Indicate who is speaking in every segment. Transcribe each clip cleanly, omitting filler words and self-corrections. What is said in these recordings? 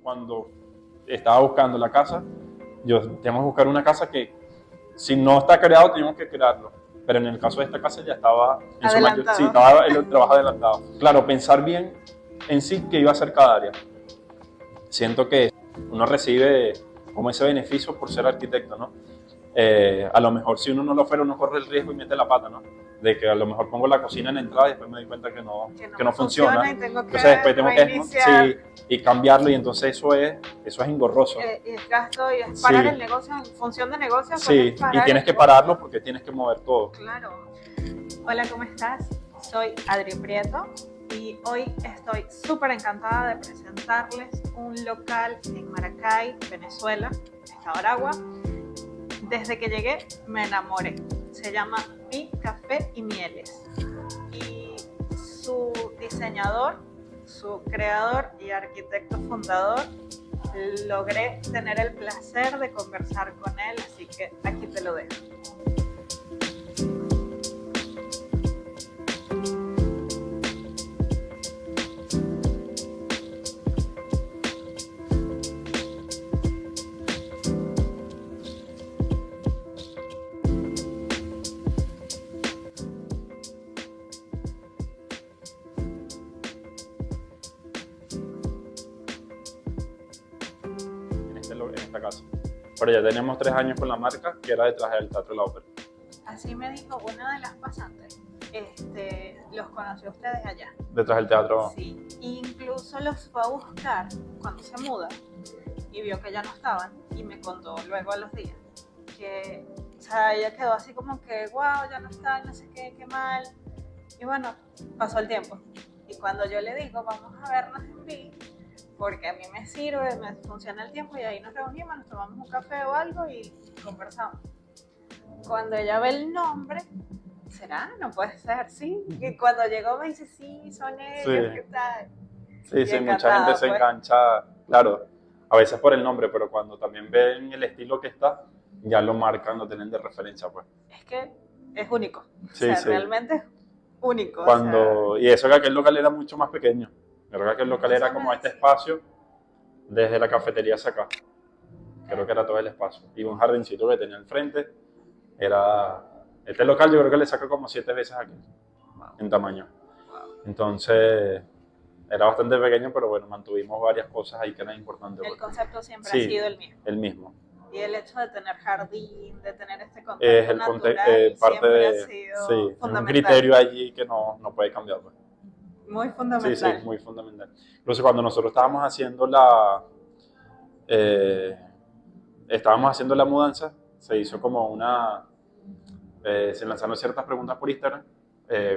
Speaker 1: cuando estaba buscando la casa, yo tenemos que buscar una casa que si no está creado tenemos que crearlo, pero en el caso de esta casa ya estaba en su mayor, sí, estaba el trabajo adelantado. Claro, pensar bien en sí qué iba a hacer cada área. Siento que uno recibe como ese beneficio por ser arquitecto, ¿no? A lo mejor si uno no lo fuera, uno corre el riesgo y mete la pata, ¿no? De que a lo mejor pongo la cocina en la entrada y después me doy cuenta que no funciona.
Speaker 2: Y tengo que
Speaker 1: entonces después tengo que y cambiarlo, y entonces eso es engorroso.
Speaker 2: Es gasto y es parar el negocio en función de negocio.
Speaker 1: Sí, y tienes que pararlo porque tienes que mover todo.
Speaker 2: Claro. Hola, ¿cómo estás? Soy Adri Prieto y hoy estoy súper encantada de presentarles un local en Maracay, Venezuela, Estado Aragua. Desde que llegué me enamoré. Se llama Mi Café y Mieles. Y su diseñador, su creador y arquitecto fundador, logré tener el placer de conversar con él, así que aquí te lo dejo.
Speaker 1: En esta casa. Pero ya tenemos 3 años con la marca, que era detrás del Teatro de la Ópera.
Speaker 2: Así me dijo una de las pasantes. Los conoció ustedes allá.
Speaker 1: Detrás del teatro.
Speaker 2: Sí, incluso los fue a buscar cuando se muda y vio que ya no estaban y me contó luego a los días que, o sea, ella quedó así como que, wow, ya no está, no sé qué, qué mal. Y bueno, pasó el tiempo. Y cuando yo le digo, vamos a vernos en Vi, porque a mí me sirve, me funciona el tiempo, y ahí nos reunimos, nos tomamos un café o algo y conversamos. Cuando ella ve el nombre, ¿será? No puede ser, sí. Y cuando llegó me dice, sí, son ellos, ¿qué tal?
Speaker 1: Sí, mucha gente se engancha, claro, a veces por el nombre, pero cuando también ven el estilo que está, ya lo marcan, lo tienen de referencia, pues.
Speaker 2: Es que es único,
Speaker 1: sí,
Speaker 2: o sea, realmente es único.
Speaker 1: Y eso que aquel local era mucho más pequeño. Creo que aquel local era como este espacio, desde la cafetería hacia acá. Creo que era todo el espacio. Y un jardincito que tenía al frente. Este local yo creo que le saca como 7 veces aquí, en tamaño. Entonces, era bastante pequeño, pero bueno, mantuvimos varias cosas ahí que eran importantes.
Speaker 2: El concepto siempre ha sido el mismo.
Speaker 1: El mismo.
Speaker 2: Y el hecho de tener jardín, de tener este contacto natural,
Speaker 1: parte de,
Speaker 2: ha sido
Speaker 1: es un criterio allí que no puede cambiar. Pues.
Speaker 2: Muy fundamental.
Speaker 1: Sí, muy fundamental. Incluso cuando nosotros estábamos haciendo la mudanza, se hizo como se lanzaron ciertas preguntas por Instagram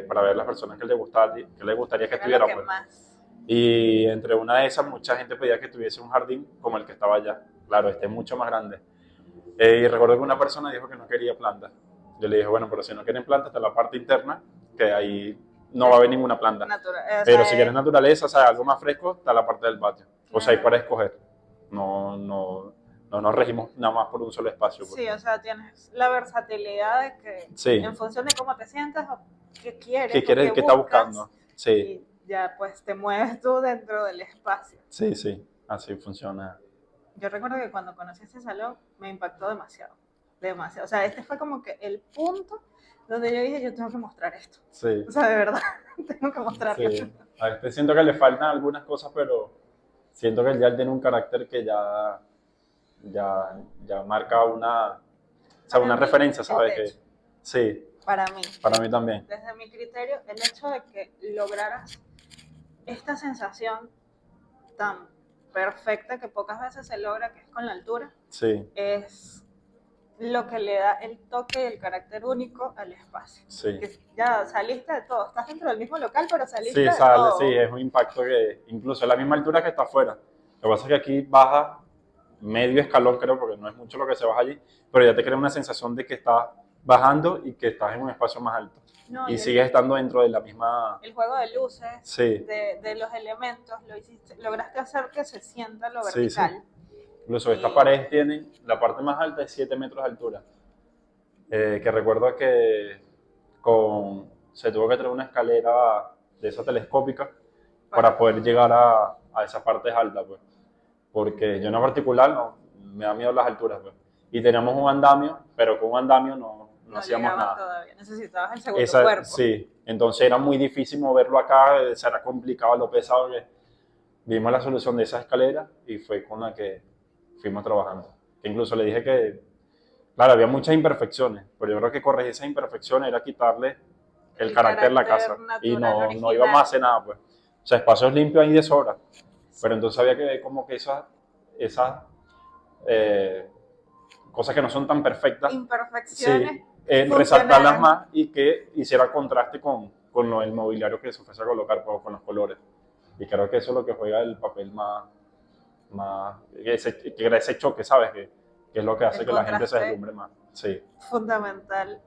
Speaker 1: para ver las personas que les gustaría que estuviera. Pues. Y entre una de esas, mucha gente pedía que tuviese un jardín como el que estaba allá. Claro, este es mucho más grande. Y recuerdo que una persona dijo que no quería plantas. Yo le dije, bueno, pero si no quieren plantas, está la parte interna, que ahí no va a haber ninguna planta. Pero si quieres naturaleza, o sea, algo más fresco, está la parte del patio. O sea, hay para escoger. No nos regimos nada más por un solo espacio.
Speaker 2: Sí, o sea, tienes la versatilidad de que en función de cómo te sientas o qué quieres,
Speaker 1: qué estás buscando. Sí.
Speaker 2: Y ya pues te mueves tú dentro del espacio.
Speaker 1: Sí, así funciona.
Speaker 2: Yo recuerdo que cuando conocí este salón me impactó demasiado. O sea, este fue como que el punto donde yo dije, yo tengo que mostrar esto.
Speaker 1: Sí.
Speaker 2: O sea, de verdad, tengo que mostrarlo.
Speaker 1: Sí. A este siento que le faltan algunas cosas, pero siento que ya él tiene un carácter que ya marca una referencia, ¿sabes? Que, sí.
Speaker 2: Para mí
Speaker 1: también.
Speaker 2: Desde mi criterio, el hecho de que lograras esta sensación tan perfecta que pocas veces se logra, que es con la altura, es lo que le da el toque y el carácter único al espacio.
Speaker 1: Sí.
Speaker 2: Que ya saliste de todo, estás dentro del mismo local, pero saliste de todo.
Speaker 1: Sí, es un impacto que incluso es la misma altura que está afuera. Lo que pasa es que aquí baja medio escalón, creo, porque no es mucho lo que se baja allí, pero ya te crea una sensación de que estás bajando y que estás en un espacio más alto. Y sigues estando dentro de la misma...
Speaker 2: El juego de luces, de los elementos, lograste hacer que se sienta lo vertical.
Speaker 1: Sí. Incluso estas paredes tienen, la parte más alta es 7 metros de altura. Que recuerdo que se tuvo que traer una escalera de esa telescópica para poder llegar a esas partes altas, pues. porque yo en lo particular no, me da miedo las alturas, pues. Y teníamos un andamio, pero con un andamio no hacíamos nada.
Speaker 2: Todavía. Necesitabas el segundo cuerpo.
Speaker 1: Sí, entonces era muy difícil moverlo acá, será complicado lo pesado que vimos la solución de esa escalera y fue con la que fuimos trabajando. Que incluso le dije que, claro, había muchas imperfecciones, pero yo creo que corregir esas imperfecciones era quitarle el carácter de la casa y no íbamos a hacer nada, pues. O sea, espacios limpios hay de sobra, pero entonces había que ver como que esas cosas que no son tan perfectas,
Speaker 2: imperfecciones,
Speaker 1: resaltarlas más y que hiciera contraste con el mobiliario que se fuese a colocar, pues, con los colores. Y creo que eso es lo que juega el papel más que era ese choque, ¿sabes? Que es lo que hace que la gente se deslumbre más. Sí.
Speaker 2: Fundamental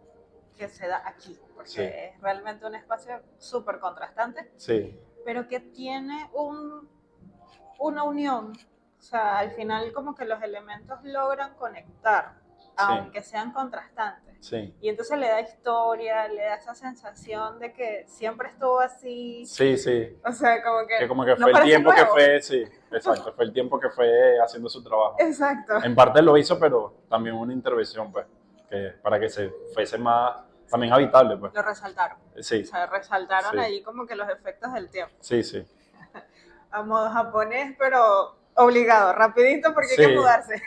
Speaker 2: que se da aquí, porque
Speaker 1: sí.
Speaker 2: es realmente un espacio súper contrastante,
Speaker 1: sí.
Speaker 2: pero que tiene una unión. O sea, al final como que los elementos logran conectar, aunque sean contrastantes.
Speaker 1: Sí.
Speaker 2: Y entonces le da historia, le da esa sensación de que siempre estuvo así.
Speaker 1: Sí, sí.
Speaker 2: O sea, como que
Speaker 1: fue el tiempo que fue, sí, exacto, fue el tiempo que fue haciendo su trabajo.
Speaker 2: Exacto.
Speaker 1: En parte lo hizo, pero también una intervención, pues, para que se fuese más, también habitable, pues.
Speaker 2: Lo resaltaron.
Speaker 1: Sí.
Speaker 2: O sea, resaltaron ahí como que los efectos del tiempo.
Speaker 1: Sí, sí.
Speaker 2: A modo japonés, pero obligado, rapidito porque hay que mudarse.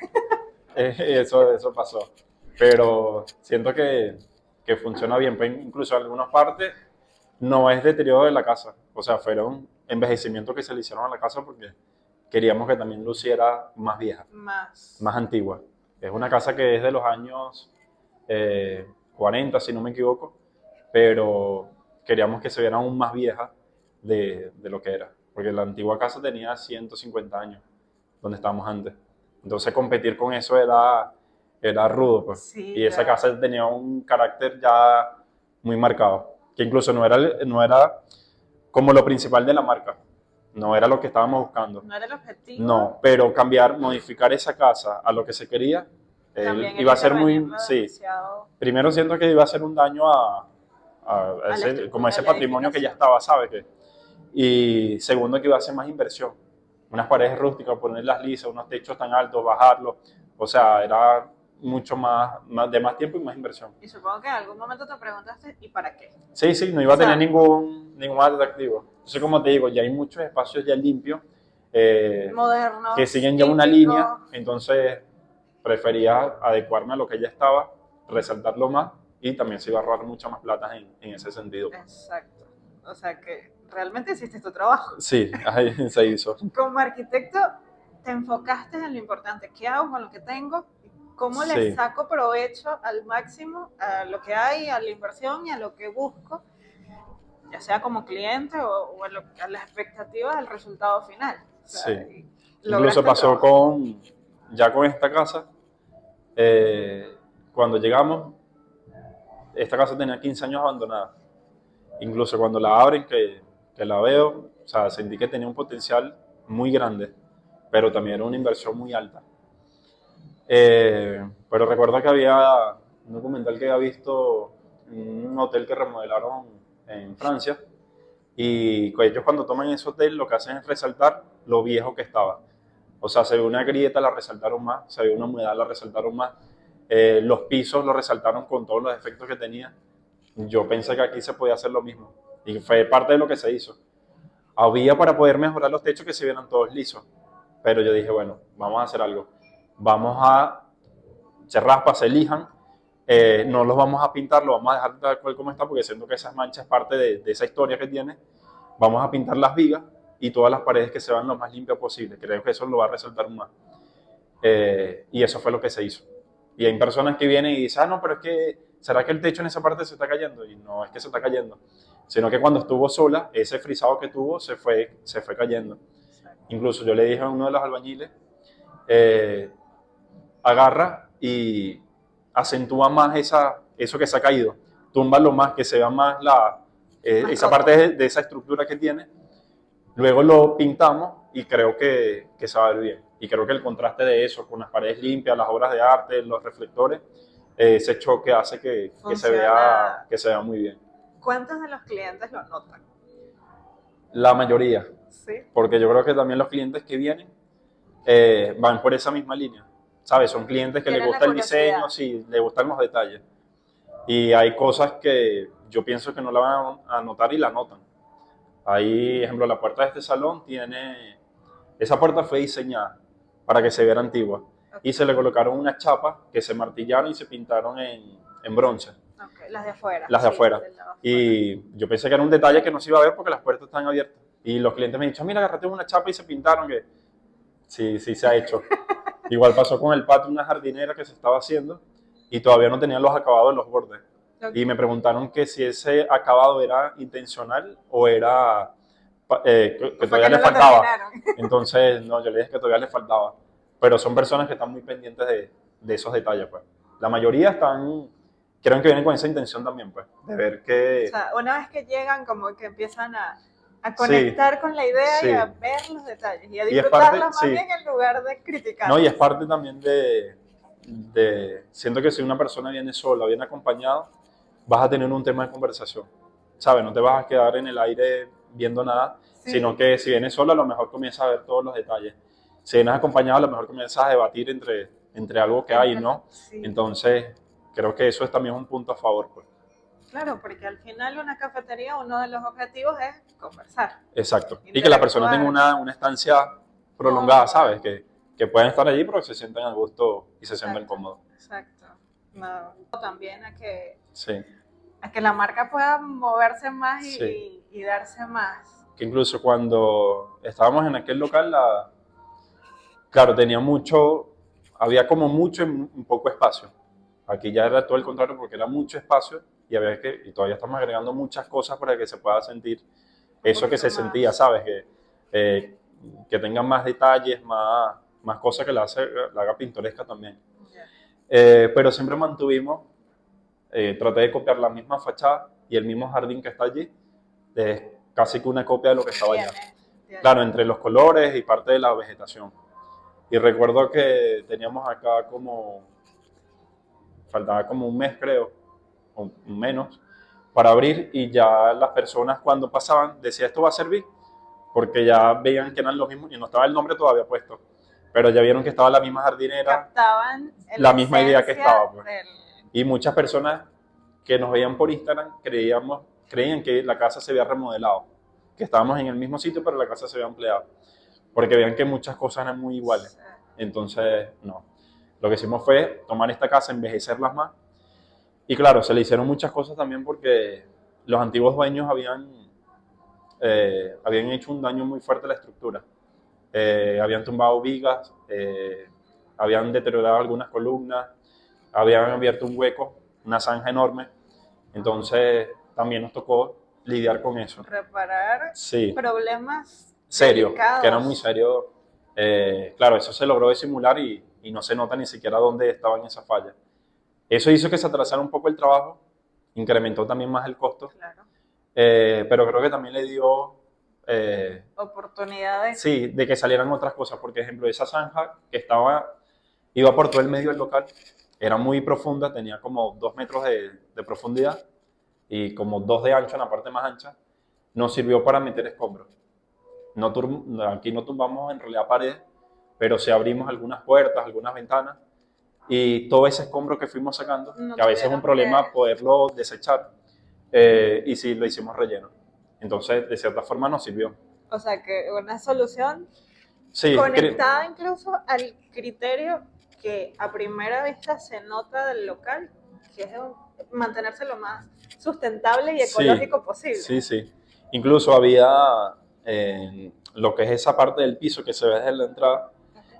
Speaker 1: Eso pasó. Pero siento que funciona bien. Pues incluso en algunas partes no es deterioro de la casa. O sea, fueron envejecimientos que se le hicieron a la casa porque queríamos que también luciera más vieja. Más antigua. Es una casa que es de los años 40, si no me equivoco. Pero queríamos que se viera aún más vieja de lo que era. Porque la antigua casa tenía 150 años, donde estábamos antes. Entonces competir con eso era rudo, pues.
Speaker 2: Sí,
Speaker 1: y esa casa tenía un carácter ya muy marcado, que incluso no era como lo principal de la marca, no era lo que estábamos buscando.
Speaker 2: No era el objetivo.
Speaker 1: No, pero modificar esa casa a lo que se quería, iba a ser muy... Sí, primero siento que iba a ser un daño a ese patrimonio que ya estaba, ¿sabes? Y segundo, que iba a ser más inversión. Unas paredes rústicas, ponerlas lisas, unos techos tan altos, bajarlos. O sea, era mucho más tiempo y más inversión.
Speaker 2: Y supongo que en algún momento te preguntaste, ¿y para qué?
Speaker 1: Sí, no iba a tener ningún atractivo. Entonces, como te digo, ya hay muchos espacios ya limpios.
Speaker 2: Modernos.
Speaker 1: Que siguen ya una línea. Entonces, prefería adecuarme a lo que ya estaba, resaltarlo más y también se iba a ahorrar mucha más plata en ese sentido.
Speaker 2: Exacto. O sea que realmente hiciste tu trabajo.
Speaker 1: Sí, ahí se hizo.
Speaker 2: Como arquitecto, te enfocaste en lo importante. ¿Qué hago con lo que tengo? ¿Cómo le saco provecho al máximo a lo que hay, a la inversión y a lo que busco? Ya sea como cliente o a la expectativa del resultado final. O sea,
Speaker 1: sí. Incluso pasó con esta casa. Cuando llegamos, esta casa tenía 15 años abandonada. Incluso cuando la abren, que la veo, o sea, sentí que tenía un potencial muy grande, pero también era una inversión muy alta. Pero recuerdo que había un documental que había visto en un hotel que remodelaron en Francia, y ellos cuando toman ese hotel lo que hacen es resaltar lo viejo que estaba. O sea, se ve una grieta, la resaltaron más, se ve una humedad, la resaltaron más, los pisos lo resaltaron con todos los efectos que tenía. Yo pensé que aquí se podía hacer lo mismo y fue parte de lo que se hizo. Había para poder mejorar los techos que se vieran todos lisos, pero yo dije, bueno, vamos a hacer algo. Vamos a se raspa, se lijan, no los vamos a pintar, lo vamos a dejar tal cual como está porque siento que esas manchas es parte de esa historia que tiene. Vamos a pintar las vigas y todas las paredes que se vean lo más limpias posible. Creo que eso lo va a resaltar más. Y eso fue lo que se hizo. Y hay personas que vienen y dicen, no, pero es que, ¿será que el techo en esa parte se está cayendo? Y no es que se está cayendo, sino que cuando estuvo sola, ese frisado que tuvo se fue cayendo. Incluso yo le dije a uno de los albañiles, agarra y acentúa más eso que se ha caído, túmbalo más, que se vea más esa parte de esa estructura que tiene. Luego lo pintamos y creo que se va a ver bien. Y creo que el contraste de eso, con las paredes limpias, las obras de arte, los reflectores, ese choque hace que se vea muy bien.
Speaker 2: ¿Cuántos de los clientes lo notan?
Speaker 1: La mayoría.
Speaker 2: Sí.
Speaker 1: Porque yo creo que también los clientes que vienen van por esa misma línea, ¿sabes? Son clientes que les gusta el diseño, sí, les gustan los detalles. Y hay cosas que yo pienso que no la van a notar y la notan. Ahí, por ejemplo, la puerta de este salón tiene... Esa puerta fue diseñada para que se viera antigua. Okay. Y se le colocaron unas chapas que se martillaron y se pintaron en bronce.
Speaker 2: Okay. Las de afuera.
Speaker 1: Las de afuera. Y yo pensé que era un detalle que no se iba a ver porque las puertas están abiertas. Y los clientes me han dicho, mira, agarraste una chapa y se pintaron. Que sí, sí se ha hecho. Igual pasó con el patio, una jardinera que se estaba haciendo y todavía no tenían los acabados en los bordes. Okay. Y me preguntaron que si ese acabado era intencional o era que todavía le faltaba. Entonces, no, yo le dije que todavía le faltaba. Pero son personas que están muy pendientes de esos detalles, pues. La mayoría creo que vienen con esa intención también, pues, de ver que...
Speaker 2: O sea, una vez que llegan, como que empiezan a conectar con la idea y a ver los detalles y a disfrutarlos más bien en lugar de criticar.
Speaker 1: No, y es parte también siento que si una persona viene sola, viene acompañada, vas a tener un tema de conversación, ¿sabes? No te vas a quedar en el aire viendo nada, sino que si vienes sola, a lo mejor comienzas a ver todos los detalles. Si vienes acompañado, a lo mejor comienzas a debatir entre algo que hay, ¿no? Sí. Entonces, creo que eso es también un punto a favor, pues.
Speaker 2: Claro, porque al final una cafetería, uno de los objetivos es conversar.
Speaker 1: Exacto. Y que la persona tenga una estancia prolongada, ¿sabes? Que puedan estar allí porque se sientan a gusto y se sientan cómodos.
Speaker 2: Exacto. No, también a que la marca pueda moverse más y darse más.
Speaker 1: Que incluso cuando estábamos en aquel local, claro, había como mucho en poco espacio. Aquí ya era todo el contrario porque era mucho espacio y todavía estamos agregando muchas cosas para que se pueda sentir eso que se sentía, ¿sabes? Que tenga más detalles, más cosas que la haga pintoresca también. Pero siempre mantuvimos, traté de copiar la misma fachada y el mismo jardín que está allí, es casi que una copia de lo que estaba allá. Claro, entre los colores y parte de la vegetación. Y recuerdo que teníamos acá faltaba como un mes creo, o menos, para abrir y ya las personas cuando pasaban decían esto va a servir, porque ya veían que eran los mismos y no estaba el nombre todavía puesto, pero ya vieron que estaba la misma jardinera,
Speaker 2: captaban
Speaker 1: la misma idea que estaba. Pues. Y muchas personas que nos veían por Instagram creían que la casa se había remodelado, que estábamos en el mismo sitio pero la casa se había ampliado, porque veían que muchas cosas eran muy iguales. Entonces, no. Lo que hicimos fue tomar esta casa, envejecerlas más. Y claro, se le hicieron muchas cosas también porque los antiguos dueños habían hecho un daño muy fuerte a la estructura. Habían tumbado vigas, habían deteriorado algunas columnas, habían abierto un hueco, una zanja enorme. Entonces, también nos tocó lidiar con eso.
Speaker 2: Reparar problemas
Speaker 1: serios,
Speaker 2: delicados.
Speaker 1: Que eran muy serios. Claro, eso se logró disimular y no se nota ni siquiera dónde estaban esas fallas. Eso hizo que se atrasara un poco el trabajo, incrementó también más el costo,
Speaker 2: claro.
Speaker 1: Pero creo que también le dio...
Speaker 2: oportunidades.
Speaker 1: Sí, de que salieran otras cosas, porque, por ejemplo, esa zanja que iba por todo el medio del local, era muy profunda, tenía como 2 metros de profundidad y como 2 de ancho en la parte más ancha, nos sirvió para meter escombros. Aquí no tumbamos en realidad paredes, pero sí abrimos algunas puertas, algunas ventanas, y todo ese escombro que fuimos sacando, que a veces es un problema poderlo desechar, y sí lo hicimos relleno. Entonces, de cierta forma nos sirvió.
Speaker 2: O sea, que una solución conectada incluso al criterio que a primera vista se nota del local, que es mantenerse lo más sustentable y ecológico posible.
Speaker 1: Sí, sí. Incluso había... lo que es esa parte del piso que se ve desde la entrada,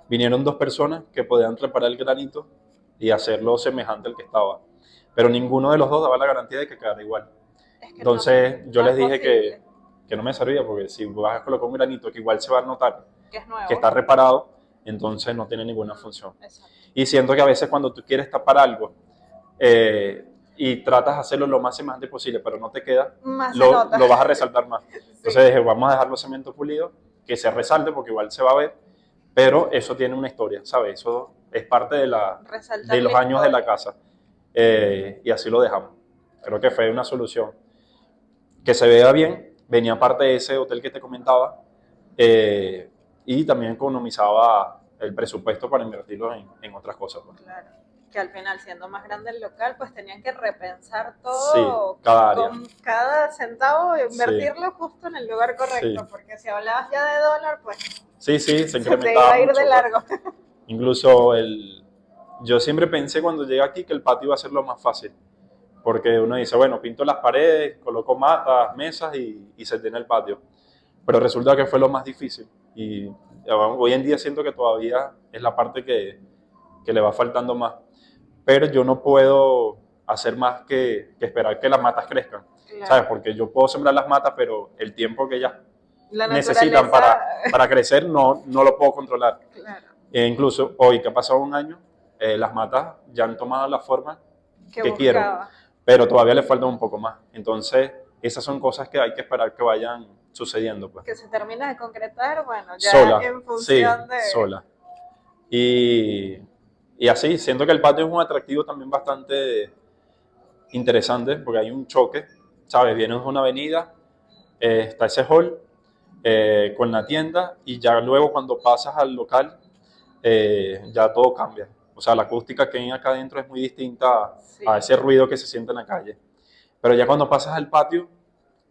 Speaker 1: vinieron 2 personas que podían reparar el granito y hacerlo semejante al que estaba, pero ninguno de los 2 daba la garantía de que quedara igual. Entonces yo les dije que no me servía, porque si vas a colocar un granito que igual se va a notar que está reparado, entonces no tiene ninguna función. Exacto. Y siento que a veces cuando tú quieres tapar algo y tratas de hacerlo lo más semejante posible, pero no te queda, lo vas a resaltar más. Entonces dije, vamos a dejarlo cemento pulido, que se resalte porque igual se va a ver, pero eso tiene una historia, ¿sabes? Eso es parte de los años de la casa. Y así lo dejamos. Creo que fue una solución. Que se vea bien, venía parte de ese hotel que te comentaba, y también economizaba el presupuesto para invertirlo en otras cosas. Pues.
Speaker 2: Claro, que al final, siendo más grande el local, pues tenían que repensar todo,
Speaker 1: sí, cada área.
Speaker 2: Con cada centavo, invertirlo justo en el lugar correcto, porque si hablabas ya de dólar, pues
Speaker 1: se incrementaba
Speaker 2: te iba a ir
Speaker 1: mucho,
Speaker 2: de largo.
Speaker 1: Pues. Incluso yo siempre pensé cuando llegué aquí que el patio iba a ser lo más fácil, porque uno dice, bueno, pinto las paredes, coloco matas, mesas y se tiene el patio. Pero resulta que fue lo más difícil y hoy en día siento que todavía es la parte que le va faltando más. Pero yo no puedo hacer más que esperar que las matas crezcan, claro. ¿Sabes? Porque yo puedo sembrar las matas, pero el tiempo que ellas necesitan para crecer no lo puedo controlar. Claro. Incluso hoy que ha pasado un año, las matas ya han tomado la forma que quiero, pero todavía le falta un poco más. Entonces, esas son cosas que hay que esperar que vayan sucediendo. Pues.
Speaker 2: Que se termine de concretar, bueno, ya sola, en función de...
Speaker 1: sola. Y así, siento que el patio es un atractivo también bastante interesante, porque hay un choque, ¿sabes? Vienes de una avenida, está ese hall con la tienda, y ya luego cuando pasas al local, ya todo cambia. O sea, la acústica que hay acá adentro es muy distinta a ese ruido que se siente en la calle. Pero ya cuando pasas al patio,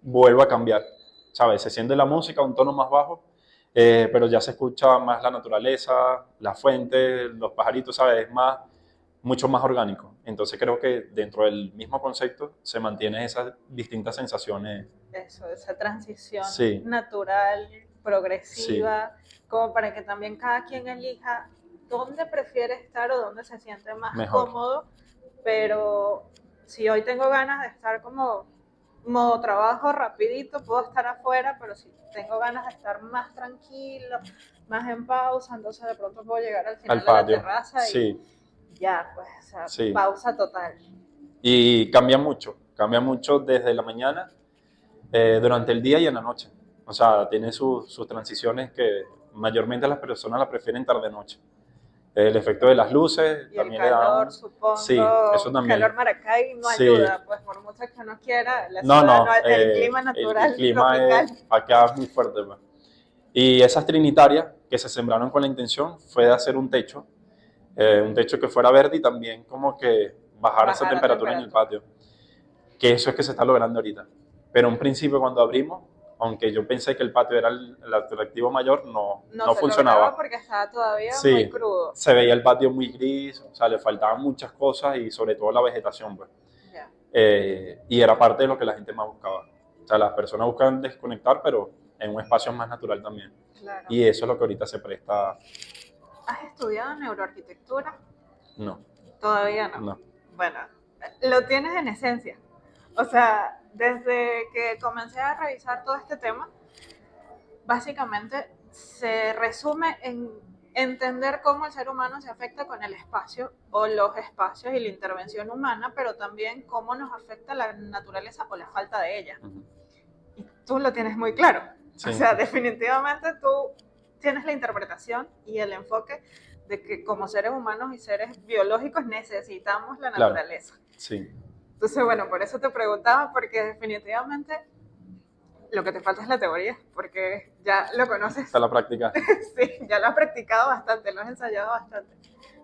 Speaker 1: vuelve a cambiar, ¿sabes? Se siente la música a un tono más bajo, pero ya se escucha más la naturaleza, la fuente, los pajaritos, ¿sabes? Es mucho más orgánico. Entonces creo que dentro del mismo concepto se mantienen esas distintas sensaciones.
Speaker 2: Eso, esa transición natural, progresiva, como para que también cada quien elija dónde prefiere estar o dónde se siente más cómodo, pero si hoy tengo ganas de estar como modo trabajo rapidito, puedo estar afuera, pero si tengo ganas de estar más tranquilo, más en pausa, entonces de pronto puedo llegar al final de la terraza y ya, pues, o sea, pausa total.
Speaker 1: Y cambia mucho desde la mañana, durante el día y en la noche. O sea, tiene sus transiciones que mayormente las personas las prefieren tarde-noche. El efecto de las luces
Speaker 2: y
Speaker 1: también
Speaker 2: el calor, supongo.
Speaker 1: Sí, eso también.
Speaker 2: Calor Maracay no ayuda, pues por mucho que uno quiera, la ciudad el clima natural,
Speaker 1: el clima
Speaker 2: tropical.
Speaker 1: Acá es muy fuerte. Pues. Y esas trinitarias que se sembraron con la intención fue de hacer un techo que fuera verde y también como que bajar esa temperatura en el patio. Que eso es que se está logrando ahorita. Pero en un principio cuando abrimos, aunque yo pensé que el patio era el atractivo mayor, no funcionaba.
Speaker 2: Porque estaba todavía muy crudo.
Speaker 1: Se veía el patio muy gris, o sea, le faltaban muchas cosas y sobre todo la vegetación. Pues. Y era parte de lo que la gente más buscaba. O sea, las personas buscan desconectar, pero en un espacio más natural también.
Speaker 2: Claro.
Speaker 1: Y eso es lo que ahorita se presta.
Speaker 2: ¿Has estudiado neuroarquitectura?
Speaker 1: No.
Speaker 2: Todavía no.
Speaker 1: No.
Speaker 2: Bueno, lo tienes en esencia. O sea, desde que comencé a revisar todo este tema, básicamente se resume en entender cómo el ser humano se afecta con el espacio o los espacios y la intervención humana, pero también cómo nos afecta la naturaleza o la falta de ella. Uh-huh. Y tú lo tienes muy claro. Sí. O sea, definitivamente tú tienes la interpretación y el enfoque de que como seres humanos y seres biológicos necesitamos la naturaleza.
Speaker 1: Sí.
Speaker 2: Entonces, bueno, por eso te preguntaba, porque definitivamente lo que te falta es la teoría, porque ya lo conoces.
Speaker 1: Está la práctica.
Speaker 2: Sí, ya lo has practicado bastante, lo has ensayado bastante.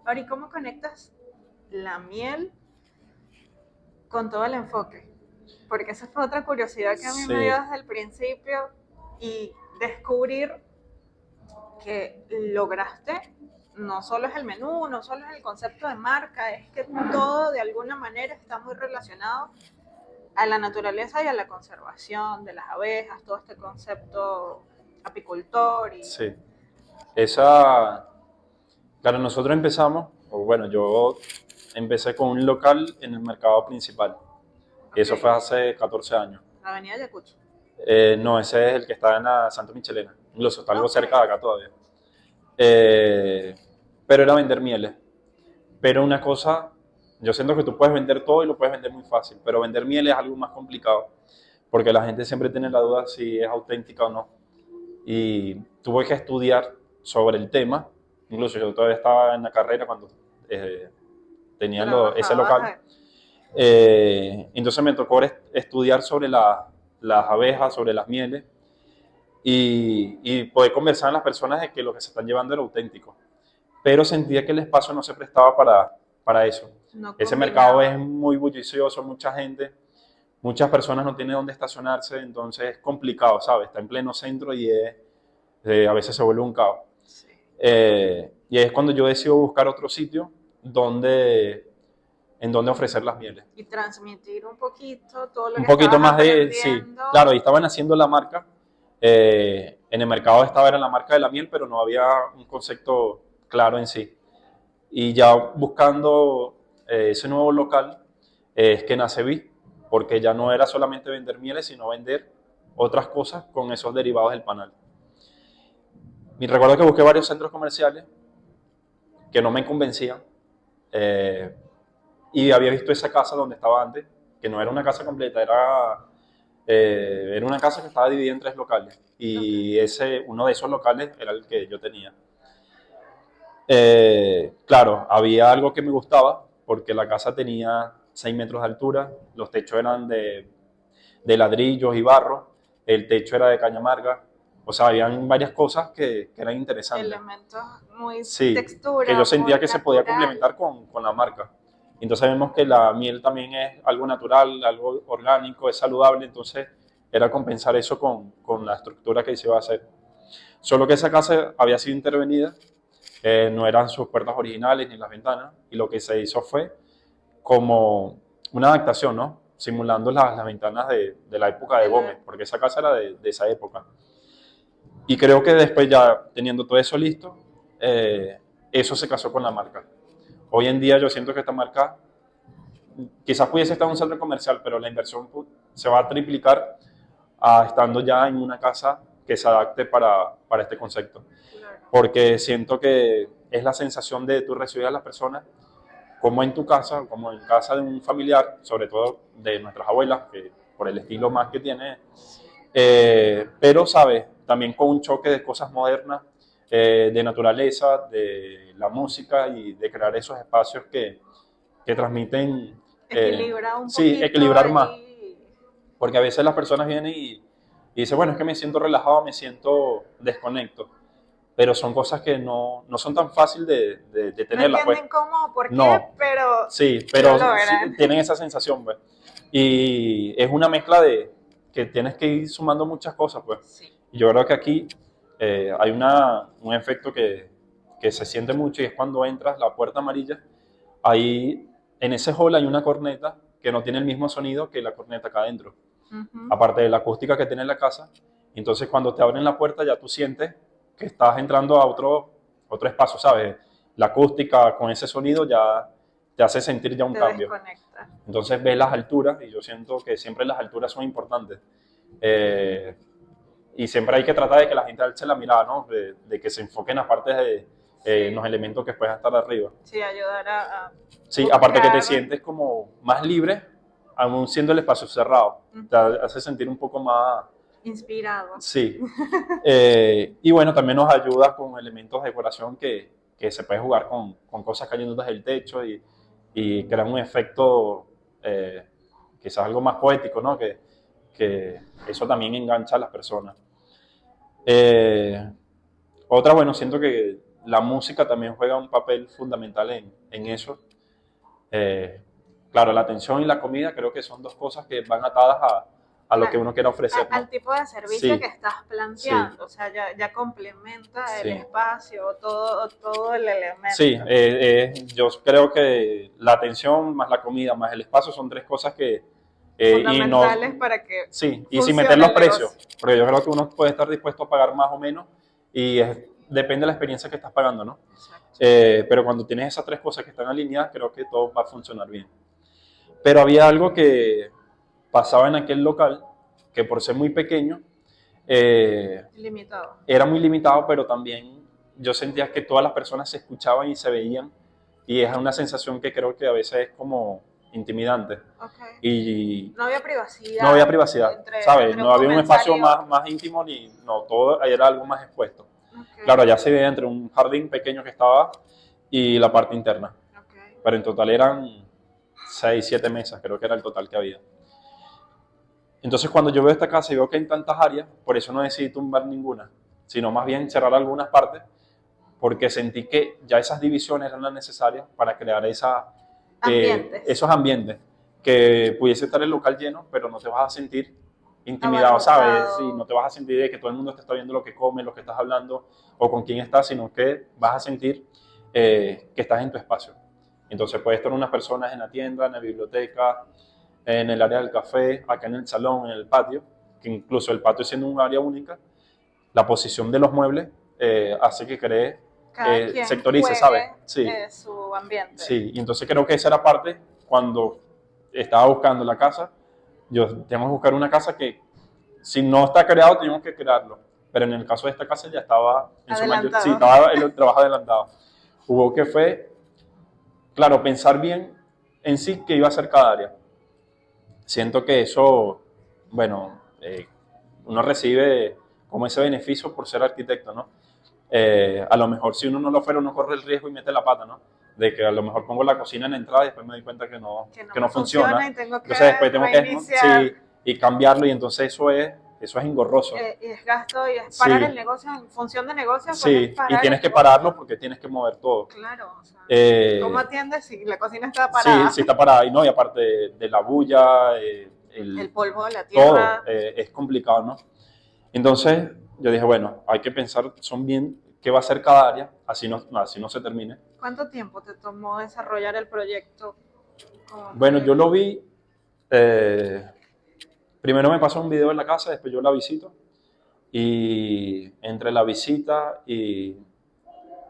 Speaker 2: Ahora, ¿y cómo conectas la miel con todo el enfoque? Porque esa fue otra curiosidad que a mí me dio desde el principio y descubrir que lograste, no solo es el menú, no solo es el concepto de marca, es que todo de alguna manera está muy relacionado a la naturaleza y a la conservación de las abejas, todo este concepto apicultor.
Speaker 1: Sí, claro, nosotros empezamos, yo empecé con un local en el mercado principal, y eso fue hace 14 años.
Speaker 2: ¿La avenida Ayacucho?
Speaker 1: No, ese es el que está en la Santa Michelena, incluso está algo cerca de acá todavía. Pero era vender mieles. Pero una cosa, yo siento que tú puedes vender todo y lo puedes vender muy fácil, pero vender miel es algo más complicado, porque la gente siempre tiene la duda si es auténtica o no. Y tuve que estudiar sobre el tema, incluso yo todavía estaba en la carrera cuando tenía ese local. Entonces me tocó estudiar sobre las abejas, sobre las mieles, y poder conversar con las personas de que lo que se están llevando era auténtico. pero sentía que el espacio no se prestaba para eso.
Speaker 2: No
Speaker 1: Ese
Speaker 2: combinaba.
Speaker 1: mercado es muy bullicioso, mucha gente, muchas personas no tienen dónde estacionarse, entonces es complicado, ¿sabes? Está en pleno centro y a veces se vuelve un caos.
Speaker 2: Sí.
Speaker 1: Y es cuando yo decido buscar otro sitio en donde ofrecer las mieles.
Speaker 2: Y transmitir un poquito todo lo
Speaker 1: Un
Speaker 2: que
Speaker 1: poquito
Speaker 2: estabas
Speaker 1: más de, sí,
Speaker 2: aprendiendo.
Speaker 1: claro, y estaban haciendo la marca. En el mercado era la marca de la miel, pero no había un concepto claro en sí. Y ya buscando ese nuevo local es que nace Vi, porque ya no era solamente vender mieles, sino vender otras cosas con esos derivados del panal. Me recuerdo que busqué varios centros comerciales que no me convencían y había visto esa casa donde estaba antes, que no era una casa completa, era una casa que estaba dividida en 3 locales y uno de esos locales era el que yo tenía. Claro, había algo que me gustaba porque la casa tenía 6 metros de altura, los techos eran de ladrillos y barro, el techo era de caña amarga, o sea, habían varias cosas que eran interesantes.
Speaker 2: Elementos muy
Speaker 1: Sí,
Speaker 2: textura,
Speaker 1: que yo sentía
Speaker 2: muy
Speaker 1: que se podía
Speaker 2: natural.
Speaker 1: complementar con la marca. Entonces vemos que la miel también es algo natural, algo orgánico, es saludable, entonces era compensar eso con la estructura que se iba a hacer. Solo que esa casa había sido intervenida, no eran sus puertas originales ni las ventanas, y lo que se hizo fue como una adaptación, ¿no? Simulando las ventanas de la época de Gómez, porque esa casa era de esa época. Y creo que después ya teniendo todo eso listo, eso se casó con la marca. Hoy en día yo siento que esta marca quizás pudiese estar en un centro comercial, pero la inversión se va a triplicar estando ya en una casa que se adapte para este concepto. Porque siento que es la sensación de tú recibir a las personas como en tu casa, como en casa de un familiar, sobre todo de nuestras abuelas, que por el estilo más que tiene, pero, ¿sabes? También con un choque de cosas modernas, de naturaleza, de la música y de crear esos espacios que transmiten...
Speaker 2: Equilibra un
Speaker 1: sí,
Speaker 2: poquito
Speaker 1: equilibrar más.
Speaker 2: y...
Speaker 1: Porque a veces las personas vienen y dicen, bueno, es que me siento relajado, me siento desconecto. Pero son cosas que no son tan fáciles de tenerlas.
Speaker 2: No entienden cómo, por qué,
Speaker 1: no,
Speaker 2: pero
Speaker 1: sí, pero
Speaker 2: lo
Speaker 1: sí,
Speaker 2: logran.
Speaker 1: tienen esa sensación, pues. Y es una mezcla de que tienes que ir sumando muchas cosas, pues.
Speaker 2: Sí.
Speaker 1: Y yo creo que aquí hay un efecto que se siente mucho y es cuando entras la puerta amarilla, ahí en ese hall hay una corneta que no tiene el mismo sonido que la corneta acá adentro. Aparte de la acústica que tiene la casa, entonces cuando te abren la puerta ya tú sientes que estás entrando a otro espacio, ¿sabes? La acústica con ese sonido ya te hace sentir ya un cambio.
Speaker 2: Desconecta.
Speaker 1: Entonces ves las alturas y yo siento que siempre las alturas son importantes. Y siempre hay que tratar de que la gente alce la mirada, ¿no? De que se enfoquen en las partes en los elementos que puedan estar arriba.
Speaker 2: Sí, ayudar a
Speaker 1: sí, aparte que te sientes como más libre, aún siendo el espacio cerrado. Te hace sentir un poco más...
Speaker 2: inspirado.
Speaker 1: Sí. Y bueno, también nos ayuda con elementos de decoración que se puede jugar con cosas cayendo desde el techo y crear un efecto quizás algo más poético, ¿no? Que eso también engancha a las personas. Otra, bueno, siento que la música también juega un papel fundamental en eso. Claro, la atención y la comida creo que son 2 cosas que van atadas a lo que uno quiera ofrecer, ¿no?
Speaker 2: Al tipo de servicio
Speaker 1: sí.
Speaker 2: que estás planteando,
Speaker 1: sí.
Speaker 2: O sea, ya complementa
Speaker 1: sí.
Speaker 2: el espacio, todo el elemento.
Speaker 1: Sí, yo creo que la atención más la comida más el espacio son 3 cosas que...
Speaker 2: fundamentales para que
Speaker 1: sí, y sin meter los precios, porque yo creo que uno puede estar dispuesto a pagar más o menos y depende de la experiencia que estás pagando, ¿no? Pero cuando tienes esas 3 cosas que están alineadas, creo que todo va a funcionar bien. Pero había algo que pasaba en aquel local, que por ser muy pequeño,
Speaker 2: limitado.
Speaker 1: Era muy limitado, pero también yo sentía que todas las personas se escuchaban y se veían, y es una sensación que creo que a veces es como intimidante. Y
Speaker 2: no había privacidad.
Speaker 1: No había privacidad, ¿sabes? No había un espacio más íntimo, todo era algo más expuesto. Claro, allá se veía entre un jardín pequeño que estaba y la parte interna. Pero en total eran 6, 7 mesas, creo que era el total que había. Entonces cuando yo veo esta casa y veo que hay tantas áreas, por eso no decidí tumbar ninguna, sino más bien cerrar algunas partes porque sentí que ya esas divisiones eran las necesarias para crear esos ambientes, que pudiese estar el local lleno, pero no te vas a sentir intimidado, ¿sabes? Sí, no te vas a sentir de que todo el mundo te está viendo lo que comes, lo que estás hablando o con quién estás, sino que vas a sentir que estás en tu espacio. Entonces puede estar unas personas en la tienda, en la biblioteca, en el área del café, acá en el salón, en el patio, que incluso el patio siendo un área única, la posición de los muebles hace que cree, sectorice, ¿sabes?
Speaker 2: Sí. Su ambiente.
Speaker 1: Sí, y entonces creo que esa era parte cuando estaba buscando la casa. Tenemos que buscar una casa que, si no está creado, tenemos que crearlo. Pero en el caso de esta casa ya estaba en su mayoría, sí, estaba el trabajo adelantado. Hubo que fue, claro, pensar bien en sí qué iba a ser cada área. Siento que eso, bueno, uno recibe como ese beneficio por ser arquitecto, ¿no? A lo mejor si uno no lo fuera, uno corre el riesgo y mete la pata, ¿no? De que a lo mejor pongo la cocina en la entrada y después me doy cuenta que no funciona.
Speaker 2: Y tengo que
Speaker 1: entonces después tengo que y cambiarlo, y entonces eso es engorroso.
Speaker 2: Y es gasto, y es parar el negocio en función de negocio.
Speaker 1: Sí, y tienes que pararlo porque tienes que mover todo.
Speaker 2: Claro, o sea, ¿cómo atiendes si la cocina está parada?
Speaker 1: Sí, sí está parada, y aparte de la bulla,
Speaker 2: el polvo de la tierra.
Speaker 1: Todo, es complicado, ¿no? Entonces yo dije, bueno, hay que pensar bien qué va a ser cada área, así no se termine.
Speaker 2: ¿Cuánto tiempo te tomó desarrollar el proyecto?
Speaker 1: Bueno, yo lo vi, primero me pasó un video en la casa, después yo la visito, y entre la visita y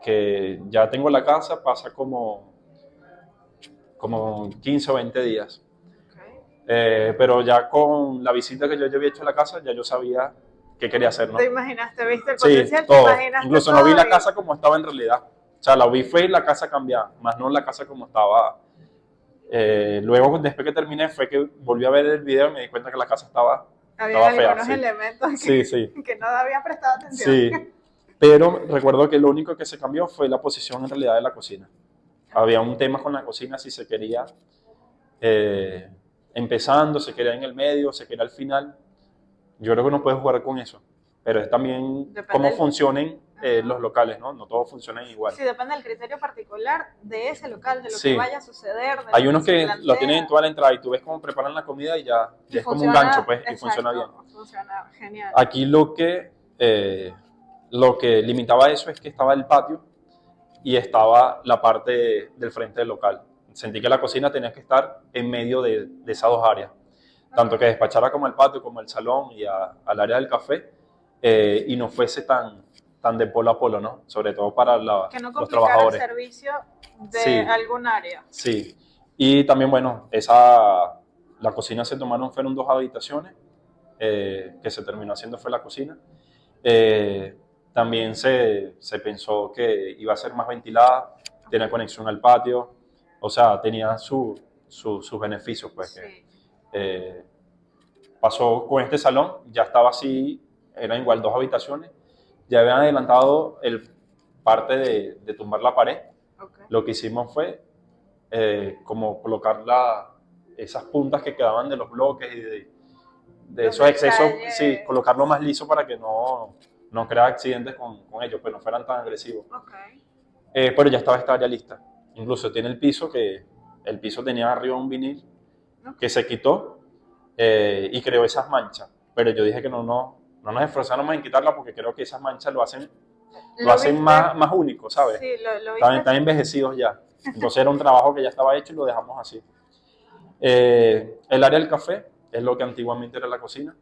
Speaker 1: que ya tengo la casa pasa como 15 o 20 días. Okay. Pero ya con la visita que yo había hecho a la casa, ya yo sabía qué quería hacer, ¿no?
Speaker 2: ¿Te imaginaste, viste el potencial?
Speaker 1: Sí, todo. Incluso no vi la casa como estaba en realidad. O sea, la vi fue la casa cambiada, más no la casa como estaba. Luego, después que terminé, fue que volví a ver el video y me di cuenta que la casa estaba fea.
Speaker 2: Algunos elementos que no había prestado atención.
Speaker 1: Sí, pero recuerdo que lo único que se cambió fue la posición en realidad de la cocina. Había un tema con la cocina, si se quería empezando, se quería en el medio, se quería al final. Yo creo que uno puede jugar con eso, pero es también cómo funcionen los locales, ¿no? No todos funcionan igual.
Speaker 2: Sí, depende del criterio particular de ese local, de lo que vaya a suceder.
Speaker 1: Hay unos que lo tienen en toda la entrada y tú ves cómo preparan la comida y ya es como un gancho, pues, y funciona bien.
Speaker 2: Funciona genial.
Speaker 1: Aquí lo que limitaba eso es que estaba el patio y estaba la parte del frente del local. Sentí que la cocina tenía que estar en medio de esas dos áreas. Tanto que despachara como el patio, como el salón y al área del café, y no fuese tan de polo a polo, ¿no? Sobre todo para los trabajadores.
Speaker 2: El servicio de algún área.
Speaker 1: Sí, y también, bueno, la cocina fueron 2 habitaciones, que se terminó haciendo fue la cocina. También se pensó que iba a ser más ventilada, tenía conexión al patio, o sea, tenía sus beneficios, pues. Sí. Pasó con este salón, ya estaba así, eran igual 2 habitaciones, ya habían adelantado parte de tumbar la pared. Okay. Lo que hicimos fue como colocar esas puntas que quedaban de los bloques y de esos excesos, sí, colocarlo más liso para que no creara accidentes con ellos, pues no fueran tan agresivos. Okay. Pero ya estaba esta área lista. Incluso tiene el piso, que el piso tenía arriba un vinil que se quitó y creó esas manchas. Pero yo dije que no nos esforzáramos en quitarla porque creo que esas manchas lo hacen más único, ¿sabes?
Speaker 2: Sí, lo
Speaker 1: están envejecidos ya. Entonces era un trabajo que ya estaba hecho y lo dejamos así. El área del café es lo que antiguamente era la cocina.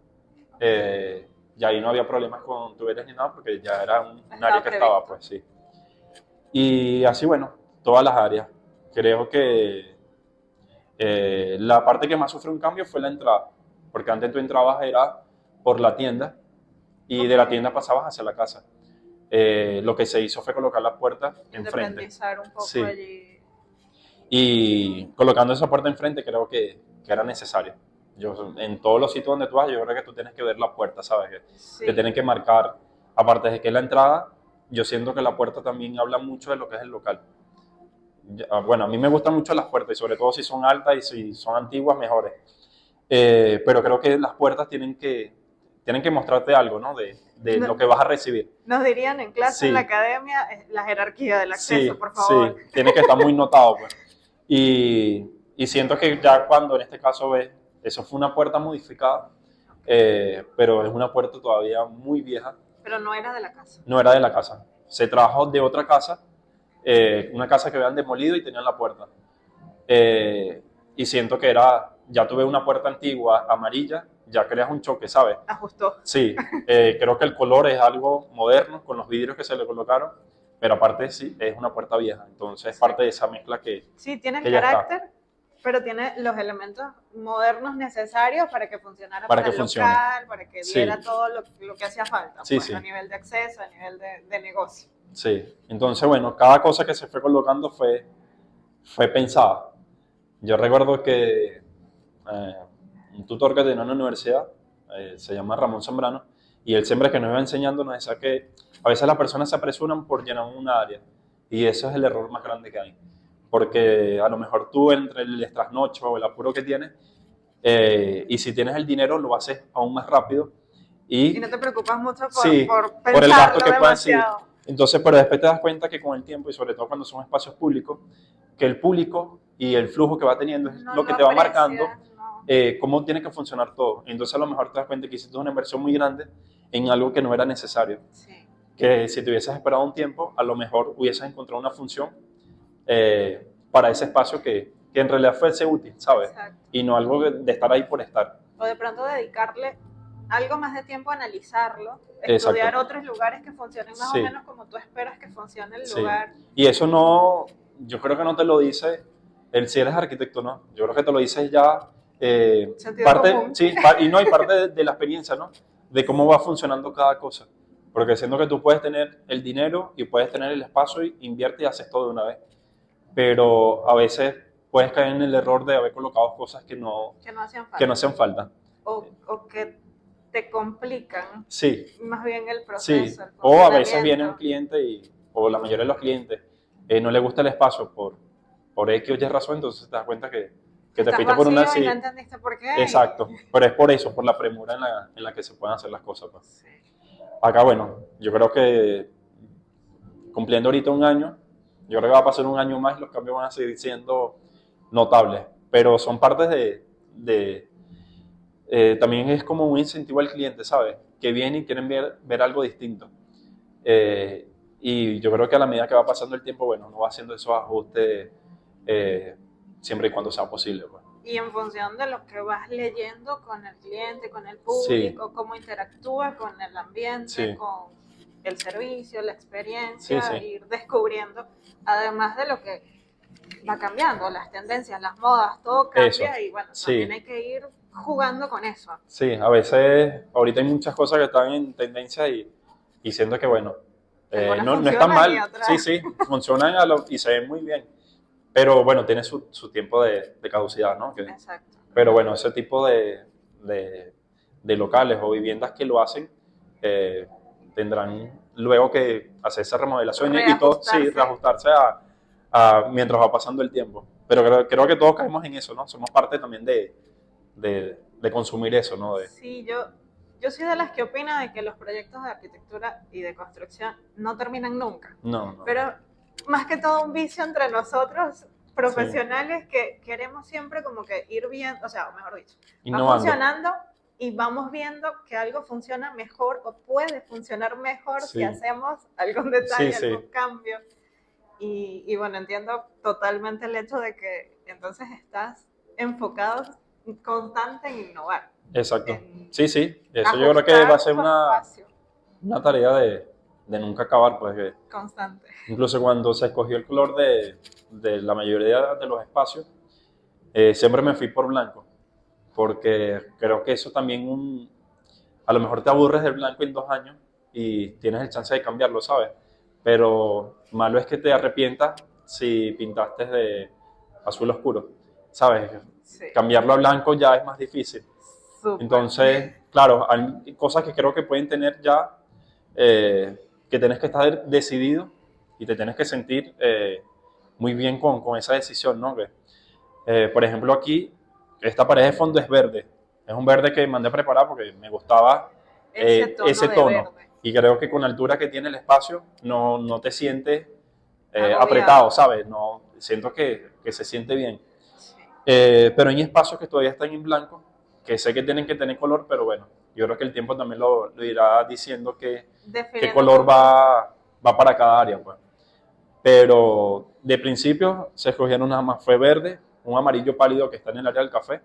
Speaker 1: Y ahí no había problemas con tuberías ni nada porque ya era un área que estaba, pues sí. Y así, bueno, todas las áreas. Creo que la parte que más sufrió un cambio fue la entrada, porque antes tú entrabas era por la tienda y de la tienda pasabas hacia la casa. Lo que se hizo fue colocar las puertas enfrente.
Speaker 2: Independizar un poco allí.
Speaker 1: Y colocando esa puerta enfrente creo que era necesario. En todos los sitios donde tú vas, yo creo que tú tienes que ver la puerta, ¿sabes? Te tienen que marcar, aparte de que es la entrada, yo siento que la puerta también habla mucho de lo que es el local. Bueno, a mí me gustan mucho las puertas, y sobre todo si son altas y si son antiguas, mejores. Pero creo que las puertas tienen que mostrarte algo, ¿no? De de lo que vas a recibir.
Speaker 2: Nos dirían en clase,
Speaker 1: Sí.
Speaker 2: en la academia, la jerarquía del acceso,
Speaker 1: Sí,
Speaker 2: por favor.
Speaker 1: sí, tiene que estar muy notado, pues. Y siento que ya cuando en este caso ves, eso fue una puerta modificada, pero es una puerta todavía muy vieja.
Speaker 2: Pero no era de la casa.
Speaker 1: No era de la casa. Se trajo de otra casa, una casa que habían demolido y tenían la puerta. Y siento que ya tuve una puerta antigua, amarilla, ya creas un choque, ¿sabes?
Speaker 2: Ajustó.
Speaker 1: Sí, creo que el color es algo moderno con los vidrios que se le colocaron, pero aparte sí, es una puerta vieja, entonces es parte de esa mezcla que...
Speaker 2: Sí, tiene
Speaker 1: que
Speaker 2: el
Speaker 1: ya está.
Speaker 2: carácter, pero tiene los elementos modernos necesarios para que funcionara
Speaker 1: Para que
Speaker 2: el
Speaker 1: funcione.
Speaker 2: local, para que diera
Speaker 1: Sí.
Speaker 2: todo lo que hacía falta,
Speaker 1: Sí,
Speaker 2: pues,
Speaker 1: sí.
Speaker 2: a nivel de acceso, a nivel de negocio.
Speaker 1: Sí, entonces bueno, cada cosa que se fue colocando fue pensada. Yo recuerdo que un tutor que tenía en la universidad, se llama Ramón Zambrano, y él siempre que nos iba enseñando nos decía que a veces las personas se apresuran por llenar una área, y ese es el error más grande que hay. Porque a lo mejor tú entre el trasnocho o el apuro que tienes, y si tienes el dinero lo haces aún más rápido.
Speaker 2: Y no te preocupas mucho
Speaker 1: Sí,
Speaker 2: por
Speaker 1: por el gasto
Speaker 2: pensarlo
Speaker 1: que puedas sí.
Speaker 2: demasiado.
Speaker 1: Entonces, pero después te das cuenta que con el tiempo, y sobre todo cuando son espacios públicos, que el público y el flujo que va teniendo es
Speaker 2: No
Speaker 1: lo que
Speaker 2: lo
Speaker 1: te va
Speaker 2: aprecias,
Speaker 1: marcando
Speaker 2: no.
Speaker 1: cómo tiene que funcionar todo. Entonces a lo mejor te das cuenta que hiciste una inversión muy grande en algo que no era necesario.
Speaker 2: Sí.
Speaker 1: Que si te hubieses esperado un tiempo, a lo mejor hubieses encontrado una función para ese espacio que en realidad fuese útil, ¿sabes?
Speaker 2: Exacto.
Speaker 1: Y no algo de estar ahí por estar.
Speaker 2: O de pronto dedicarle algo más de tiempo a analizarlo,
Speaker 1: Exacto.
Speaker 2: estudiar otros lugares que funcionen más
Speaker 1: Sí.
Speaker 2: o menos como tú esperas que funcione el
Speaker 1: Sí.
Speaker 2: lugar.
Speaker 1: Y eso no, yo creo que no te lo dice si eres arquitecto, no. Yo creo que te lo dices ya
Speaker 2: Sentido
Speaker 1: parte,
Speaker 2: común.
Speaker 1: sí, y no, y parte de la experiencia, ¿no? De cómo va funcionando cada cosa. Porque siento que tú puedes tener el dinero y puedes tener el espacio y inviertes y haces todo de una vez. Pero a veces puedes caer en el error de haber colocado cosas que no hacían falta.
Speaker 2: O que te complican
Speaker 1: Sí.
Speaker 2: más bien el
Speaker 1: Sí,
Speaker 2: proceso. El
Speaker 1: o a veces viene un cliente o la mayoría de los clientes no le gusta el espacio por X o Y razón, entonces te das cuenta que te fuiste por una...
Speaker 2: Sí, no entendiste por qué.
Speaker 1: Exacto, pero es por eso, por la premura en la que se pueden hacer las cosas. Pues.
Speaker 2: Sí.
Speaker 1: Acá, bueno, yo creo que cumpliendo ahorita un año, yo creo que va a pasar un año más y los cambios van a seguir siendo notables, pero son partes también es como un incentivo al cliente, ¿sabes? Que vienen y quieren ver algo distinto. Y yo creo que a la medida que va pasando el tiempo, bueno, uno va haciendo esos ajustes siempre y cuando sea posible. Pues.
Speaker 2: Y en función de lo que vas leyendo con el cliente, con el público,
Speaker 1: sí.
Speaker 2: Cómo interactúa con el ambiente,
Speaker 1: sí.
Speaker 2: con el servicio, la experiencia,
Speaker 1: sí.
Speaker 2: ir descubriendo, además de lo que va cambiando, las tendencias, las modas, todo cambia. Eso. Y bueno, también hay que ir jugando con eso.
Speaker 1: Sí, a veces, ahorita hay muchas cosas que están en tendencia y siento que, bueno, no están mal. Sí, funcionan y se ven muy bien. Pero bueno, tiene su tiempo de caducidad, ¿no?
Speaker 2: Exacto.
Speaker 1: Pero bueno, ese tipo de locales o viviendas que lo hacen tendrán luego que hacer esa remodelación y todo, sí, reajustarse mientras va pasando el tiempo. Pero creo que todos caemos en eso, ¿no? Somos parte también de consumir eso, ¿no?
Speaker 2: Sí, yo soy de las que opina de que los proyectos de arquitectura y de construcción no terminan nunca.
Speaker 1: No.
Speaker 2: Pero más que todo un vicio entre nosotros profesionales que queremos siempre como que ir viendo, o sea, mejor dicho, va funcionando y vamos viendo que algo funciona mejor o puede funcionar mejor si hacemos algún detalle, algún cambio. Y bueno, entiendo totalmente el hecho de que entonces estás enfocado constante en innovar.
Speaker 1: Exacto. Sí, eso yo creo que va a ser una tarea de nunca acabar, pues.
Speaker 2: Constante.
Speaker 1: Incluso cuando se escogió el color de la mayoría de los espacios, siempre me fui por blanco, porque creo que eso también a lo mejor te aburres del blanco en 2 años y tienes el chance de cambiarlo, ¿sabes? Pero malo es que te arrepientas si pintaste de azul oscuro, ¿sabes? Sí. Cambiarlo a blanco ya es más difícil. Super. Entonces, claro, hay cosas que creo que pueden tener ya, que tienes que estar decidido y te tienes que sentir muy bien con esa decisión, ¿no? Que, por ejemplo, aquí, esta pared de fondo es verde. Es un verde que mandé a preparar porque me gustaba ese tono. Y creo que con la altura que tiene el espacio no te sientes
Speaker 2: Agobiado.
Speaker 1: apretado, ¿sabes? No, siento que se siente bien.
Speaker 2: Sí.
Speaker 1: Pero hay espacios que todavía están en blanco, que sé que tienen que tener color, pero bueno, yo creo que el tiempo también lo irá diciendo qué color va para cada área, pues. Pero de principio se escogieron nada más, fue verde, un amarillo pálido que está en el área del café,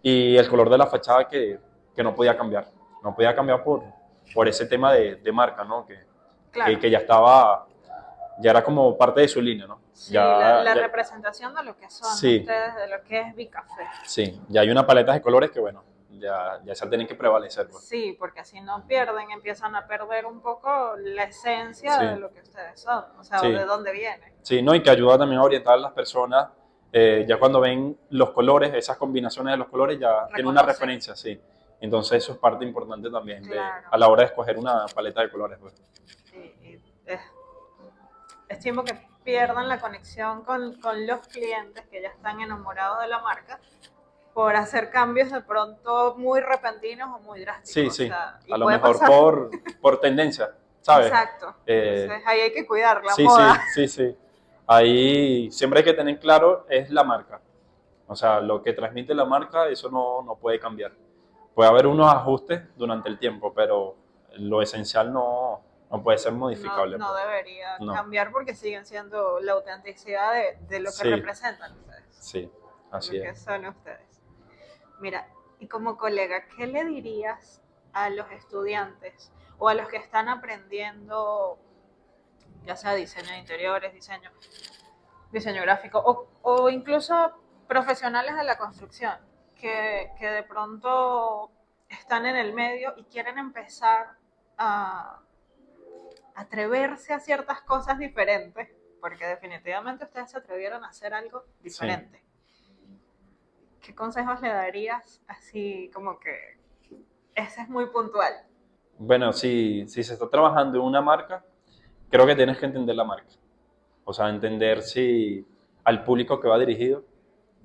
Speaker 1: y el color de la fachada que no podía cambiar. No podía cambiar por ese tema de marca, ¿no?
Speaker 2: Claro.
Speaker 1: Que ya estaba, ya era como parte de su línea, ¿no?
Speaker 2: Sí,
Speaker 1: ya,
Speaker 2: la representación de lo que son
Speaker 1: sí,
Speaker 2: ustedes, de lo que es Bicafé.
Speaker 1: Sí, ya hay una paleta de colores que, bueno, ya se tienen que prevalecer. Pues.
Speaker 2: Sí, porque si no pierden, empiezan a perder un poco la esencia de lo que ustedes son, o sea, de dónde vienen.
Speaker 1: Sí, ¿no? Y que ayuda también a orientar a las personas, ya cuando ven los colores, esas combinaciones de los colores, ya tienen una referencia, sí. Entonces eso es parte importante también a la hora de escoger una paleta de colores. Pues.
Speaker 2: Sí, es tiempo que pierdan la conexión con los clientes que ya están enamorados de la marca por hacer cambios de pronto muy repentinos o muy drásticos.
Speaker 1: Sí, sí, o sea, a lo mejor por tendencia, ¿sabes?
Speaker 2: Exacto, entonces ahí hay que cuidar la moda.
Speaker 1: Sí. Ahí siempre hay que tener claro es la marca. O sea, lo que transmite la marca, eso no puede cambiar. Puede haber unos ajustes durante el tiempo, pero lo esencial no puede ser modificable.
Speaker 2: No debería cambiar porque siguen siendo la autenticidad de lo que representan ustedes.
Speaker 1: Sí, así es.
Speaker 2: Lo que son ustedes. Mira, y como colega, ¿qué le dirías a los estudiantes o a los que están aprendiendo, ya sea diseño de interiores, diseño gráfico o incluso profesionales de la construcción, que de pronto están en el medio y quieren empezar a atreverse a ciertas cosas diferentes, porque definitivamente ustedes se atrevieron a hacer algo diferente? Sí. ¿Qué consejos le darías así como que ese es muy puntual?
Speaker 1: Bueno, si se está trabajando en una marca, creo que tienes que entender la marca. O sea, entender si al público que va dirigido,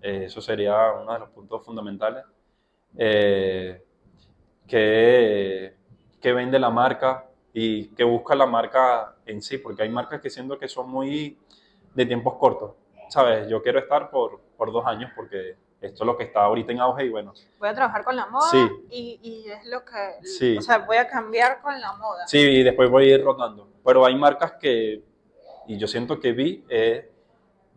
Speaker 1: eso sería uno de los puntos fundamentales. Que vende la marca y que busca la marca en sí, porque hay marcas que siento que son muy de tiempos cortos. ¿Sabes? Yo quiero estar por 2 años porque esto es lo que está ahorita en auge y bueno.
Speaker 2: Voy a trabajar con la moda y es lo que...
Speaker 1: Sí.
Speaker 2: O sea, voy a cambiar con la moda.
Speaker 1: Sí, y después voy a ir rotando. Pero hay marcas que, y yo siento que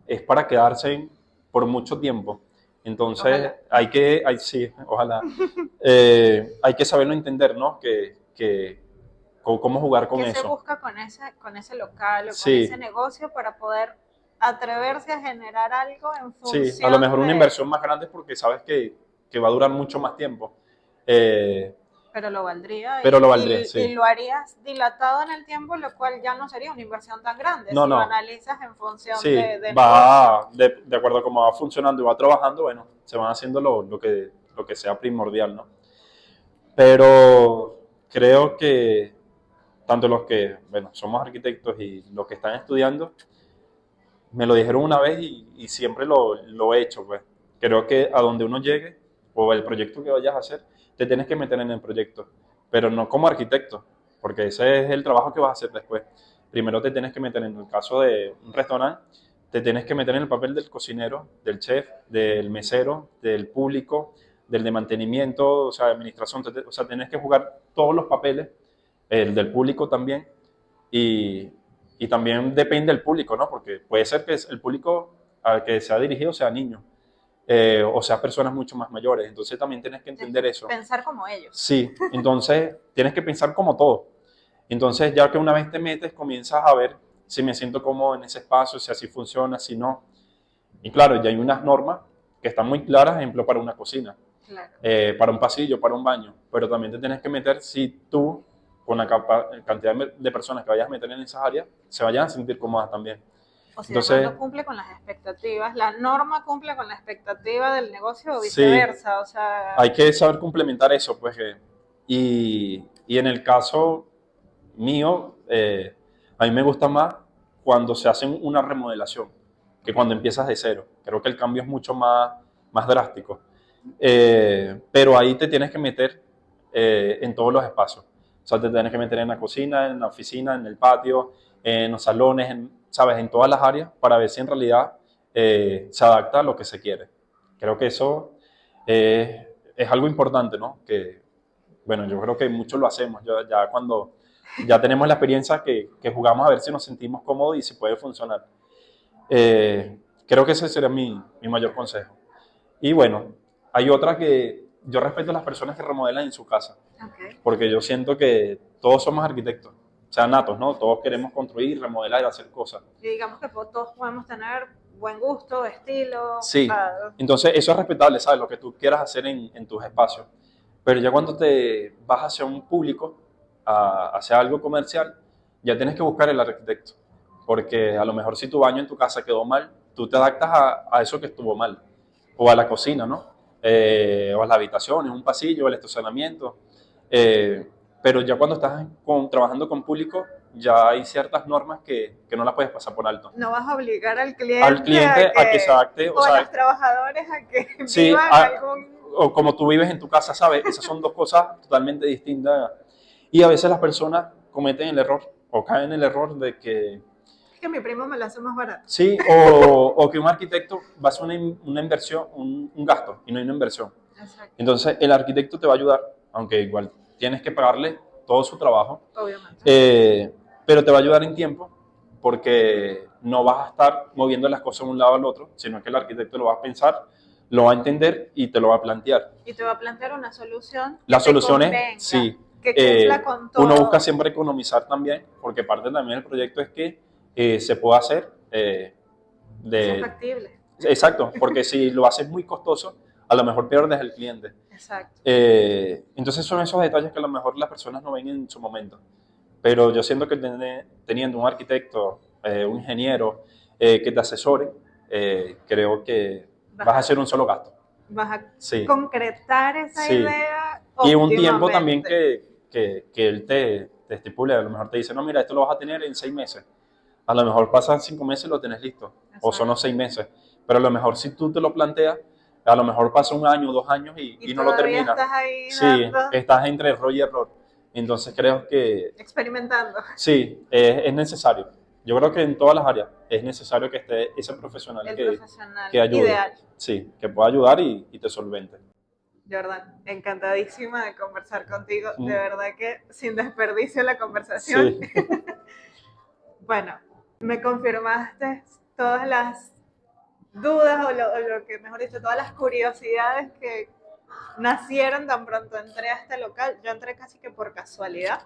Speaker 1: es para quedarse por mucho tiempo. Entonces, ojalá. Hay que saberlo entender, ¿no? Cómo jugar con eso.
Speaker 2: ¿Qué se busca con ese local o con ese negocio para poder atreverse a generar algo en función de...
Speaker 1: Sí, a lo mejor una inversión más grande porque sabes que va a durar mucho más tiempo.
Speaker 2: Pero lo valdría.
Speaker 1: Sí.
Speaker 2: Y lo harías dilatado en el tiempo, lo cual ya no sería una inversión tan grande.
Speaker 1: No,
Speaker 2: si lo analizas en función de
Speaker 1: de acuerdo a cómo va funcionando y va trabajando, bueno, se van haciendo lo que sea primordial, ¿no? Pero creo que tanto los que, bueno, somos arquitectos y los que están estudiando, me lo dijeron una vez y siempre lo he hecho, pues. Creo que a donde uno llegue, o el proyecto que vayas a hacer, te tienes que meter en el proyecto, pero no como arquitecto, porque ese es el trabajo que vas a hacer después. Primero te tienes que meter, en el caso de un restaurante, te tienes que meter en el papel del cocinero, del chef, del mesero, del público, del de mantenimiento, o sea, de administración, o sea, tienes que jugar todos los papeles, el del público también, y también depende del público, ¿no? Porque puede ser que el público al que sea dirigido sea niño, o sea, personas mucho más mayores. Entonces también tienes que entender eso.
Speaker 2: Pensar como ellos.
Speaker 1: Sí, entonces tienes que pensar como todo. Entonces ya que una vez te metes, comienzas a ver si me siento cómodo en ese espacio, si así funciona, si no. Y claro, ya hay unas normas que están muy claras, ejemplo, para una cocina,
Speaker 2: claro.
Speaker 1: Para un pasillo, para un baño. Pero también te tienes que meter si tú, con la cantidad de personas que vayas a meter en esas áreas, se vayan a sentir cómodas también.
Speaker 2: O si entonces, no cumple con las expectativas, la norma cumple con la expectativa del negocio o viceversa.
Speaker 1: Sí,
Speaker 2: o sea...
Speaker 1: Hay que saber complementar eso, pues. Y en el caso mío, a mí me gusta más cuando se hace una remodelación que cuando empiezas de cero. Creo que el cambio es mucho más drástico. Pero ahí te tienes que meter en todos los espacios. O sea, te tienes que meter en la cocina, en la oficina, en el patio, en los salones, ¿sabes? En todas las áreas para ver si en realidad se adapta a lo que se quiere. Creo que eso es algo importante, ¿no? Que, bueno, yo creo que muchos lo hacemos. Ya cuando ya tenemos la experiencia que jugamos a ver si nos sentimos cómodos y si puede funcionar. Creo que ese sería mi mayor consejo. Y bueno, hay otra que yo respeto a las personas que remodelan en su casa.
Speaker 2: Okay.
Speaker 1: Porque yo siento que todos somos arquitectos, o sea, natos, ¿no? Todos queremos construir, remodelar y hacer cosas.
Speaker 2: Y digamos que todos podemos tener buen gusto, estilo.
Speaker 1: Sí, entonces eso es respetable, ¿sabes? Lo que tú quieras hacer en tus espacios. Pero ya cuando te vas hacia un público, hacia algo comercial, ya tienes que buscar el arquitecto. Porque a lo mejor si tu baño en tu casa quedó mal, tú te adaptas a eso que estuvo mal. O a la cocina, ¿no? O a las habitaciones, un pasillo, el estacionamiento. Pero ya cuando estás trabajando con público, ya hay ciertas normas que no las puedes pasar por alto.
Speaker 2: No vas a obligar al cliente
Speaker 1: a que se adapte.
Speaker 2: O a los trabajadores a que vivan algún...
Speaker 1: O como tú vives en tu casa, ¿sabes? Esas son dos cosas totalmente distintas. Y a veces las personas cometen el error o caen en el error de que...
Speaker 2: Es que mi primo me lo hace más barato.
Speaker 1: Sí, o que un arquitecto va a hacer una inversión, un gasto y no hay una inversión.
Speaker 2: Exacto.
Speaker 1: Entonces el arquitecto te va a ayudar, aunque igual tienes que pagarle todo su trabajo.
Speaker 2: Obviamente.
Speaker 1: Pero te va a ayudar en tiempo porque no vas a estar moviendo las cosas de un lado al otro, sino que el arquitecto lo va a pensar, lo va a entender y te lo va a plantear.
Speaker 2: Y te va a plantear una solución.
Speaker 1: Las soluciones, sí.
Speaker 2: Que cumpla con todo.
Speaker 1: Uno busca siempre economizar también, porque parte también del proyecto es que se pueda hacer
Speaker 2: Es factible.
Speaker 1: Exacto, porque si lo haces muy costoso, a lo mejor pierdes el cliente.
Speaker 2: Exacto.
Speaker 1: Entonces son esos detalles que a lo mejor las personas no ven en su momento. Pero yo siento que teniendo un arquitecto, un ingeniero que te asesore, creo que vas a hacer un solo gasto.
Speaker 2: Vas a concretar esa idea.
Speaker 1: Y un tiempo también que él te estipule. A lo mejor te dice, no, mira, esto lo vas a tener en 6 meses. A lo mejor pasan 5 meses y lo tenés listo. Exacto. O son los 6 meses. Pero a lo mejor si tú te lo planteas, a lo mejor pasa 1 año, 2 años y no lo terminas.
Speaker 2: Estás ahí
Speaker 1: estás entre error y error. Entonces creo que...
Speaker 2: Experimentando.
Speaker 1: Sí, es necesario. Yo creo que en todas las áreas es necesario que esté ese profesional, que ayude.
Speaker 2: Ideal.
Speaker 1: Sí, que pueda ayudar y te solvente.
Speaker 2: Jordan, encantadísima de conversar contigo. De verdad que sin desperdicio la conversación.
Speaker 1: Sí.
Speaker 2: Bueno, me confirmaste todas las dudas o lo que, mejor dicho, todas las curiosidades que nacieron tan pronto entré a este local. Yo entré casi que por casualidad,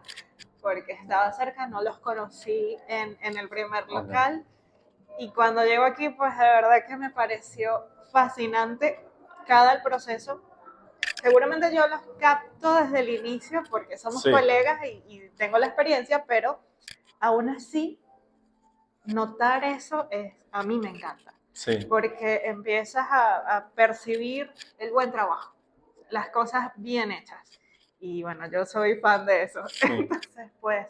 Speaker 2: porque estaba cerca, no los conocí en el primer local. Y cuando llego aquí, pues de verdad que me pareció fascinante el proceso. Seguramente yo los capto desde el inicio porque somos colegas y tengo la experiencia, pero aún así notar eso a mí me encanta.
Speaker 1: Sí.
Speaker 2: Porque empiezas a percibir el buen trabajo, las cosas bien hechas. Y bueno, yo soy fan de eso. Sí. Entonces, pues,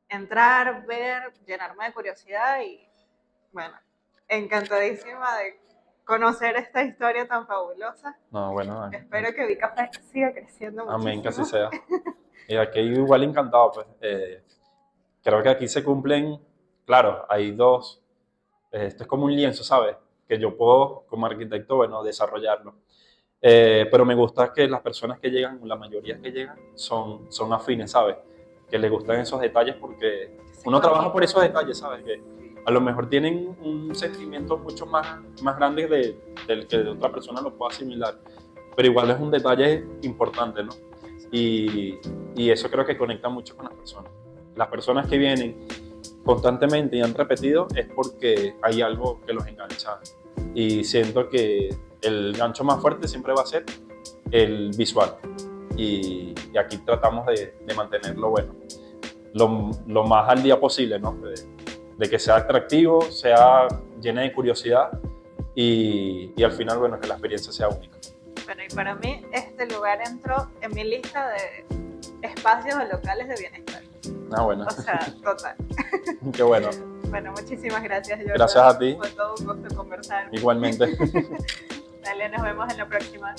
Speaker 2: entrar, ver, llenarme de curiosidad y, bueno, encantadísima de conocer esta historia tan fabulosa.
Speaker 1: No, bueno.
Speaker 2: Espero que Bicafé siga creciendo muchísimo.
Speaker 1: Amén, que así sea. Y aquí igual encantado, pues. Creo que aquí se cumplen, claro, hay dos. Esto es como un lienzo, ¿sabes? Que yo puedo, como arquitecto, bueno, desarrollarlo. Pero me gusta que las personas que llegan, la mayoría que llegan, son afines, ¿sabes? Que les gustan esos detalles porque uno trabaja por esos detalles, ¿sabes? Que a lo mejor tienen un sentimiento mucho más grande del que de otra persona lo pueda asimilar. Pero igual es un detalle importante, ¿no? Y eso creo que conecta mucho con las personas. Las personas que vienen constantemente y han repetido es porque hay algo que los engancha. Y siento que el gancho más fuerte siempre va a ser el visual. Y aquí tratamos de mantenerlo, bueno, lo más al día posible, ¿no? De que sea atractivo, sea llena de curiosidad y al final, bueno, que la experiencia sea única.
Speaker 2: Bueno, y para mí este lugar entró en mi lista de espacios o locales de bienestar.
Speaker 1: Ah, bueno.
Speaker 2: O sea, total.
Speaker 1: Qué bueno.
Speaker 2: Bueno, muchísimas gracias, Jordan.
Speaker 1: Gracias a ti.
Speaker 2: Fue todo un gusto conversar.
Speaker 1: Igualmente.
Speaker 2: Dale, nos vemos en la próxima.